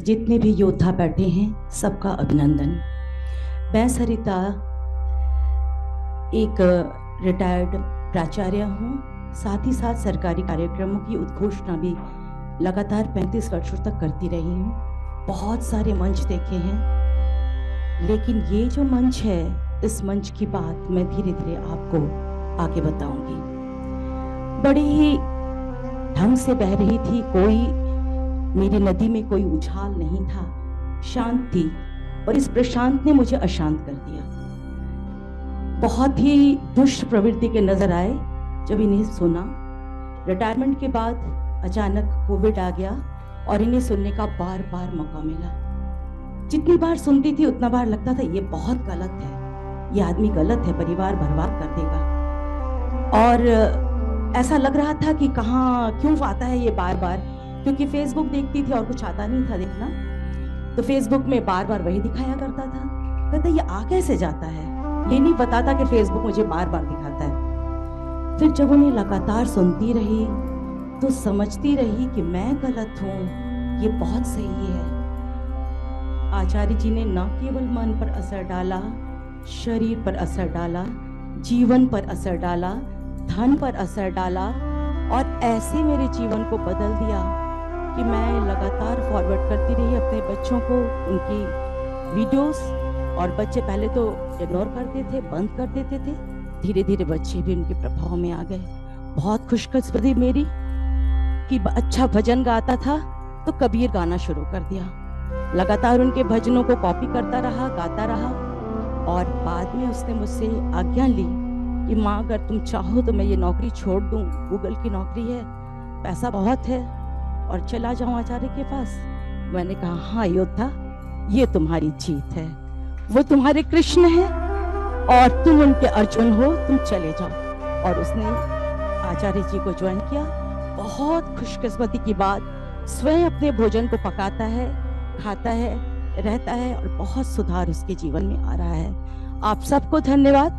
जितने भी योद्धा बैठे हैं सबका अभिनंदन। मैं सरिता एक रिटायर्ड प्राचार्य हूँ। साथ ही साथ सरकारी कार्यक्रमों की उद्घोषणा भी लगातार 35 वर्षों तक करती रही हूँ। बहुत सारे मंच देखे हैं, लेकिन ये जो मंच है, इस मंच की बात मैं धीरे धीरे आपको आगे बताऊंगी। बड़ी ही ढंग से बह रही थी, कोई मेरी नदी में कोई उछाल नहीं था, शांत थी, और इस प्रशांत ने मुझे अशांत कर दिया। बहुत ही दुष्ट प्रवृत्ति के नजर आए जब इन्हें सुना। रिटायरमेंट के बाद अचानक कोविड आ गया और इन्हें सुनने का बार बार मौका मिला। जितनी बार सुनती थी उतना बार लगता था ये बहुत गलत है, ये आदमी गलत है, परिवार बर्बाद कर देगा। और ऐसा लग रहा था कि कहाँ क्यों आता है ये बार बार, क्योंकि फेसबुक देखती थी और कुछ आता नहीं था देखना, तो फेसबुक में बार बार वही दिखाया करता था। कहता ये आ कैसे जाता है, ये नहीं बताता कि फेसबुक मुझे बार बार दिखाता है। फिर जब उन्हें लगातार सुनती रही तो समझती रही कि मैं गलत हूँ, ये बहुत सही है। आचार्य जी ने न केवल मन पर असर डाला, शरीर पर असर डाला, जीवन पर असर डाला, धन पर असर डाला, और ऐसे मेरे जीवन को बदल दिया कि मैं लगातार फॉरवर्ड करती रही अपने बच्चों को उनकी वीडियोस। और बच्चे पहले तो इग्नोर करते थे, बंद कर देते थे, धीरे धीरे बच्चे भी उनके प्रभाव में आ गए। बहुत खुशकिस्मती मेरी कि अच्छा भजन गाता था तो कबीर गाना शुरू कर दिया। लगातार उनके भजनों को कॉपी करता रहा, गाता रहा, और बाद में उसने मुझसे आज्ञा ली कि माँ अगर तुम चाहो तो मैं ये नौकरी छोड़ दूं, गूगल की नौकरी है, पैसा बहुत है, और चला जाऊं आचार्य के पास। मैंने कहा हाँ योद्धा, ये तुम्हारी जीत है, वो तुम्हारे कृष्ण हैं और तुम उनके अर्जुन हो, तुम चले जाओ। और उसने आचार्य जी को ज्वाइन किया। बहुत खुशकिस्मती की बात, स्वयं अपने भोजन को पकाता है, खाता है, रहता है, और बहुत सुधार उसके जीवन में आ रहा है। आप सबको धन्यवाद।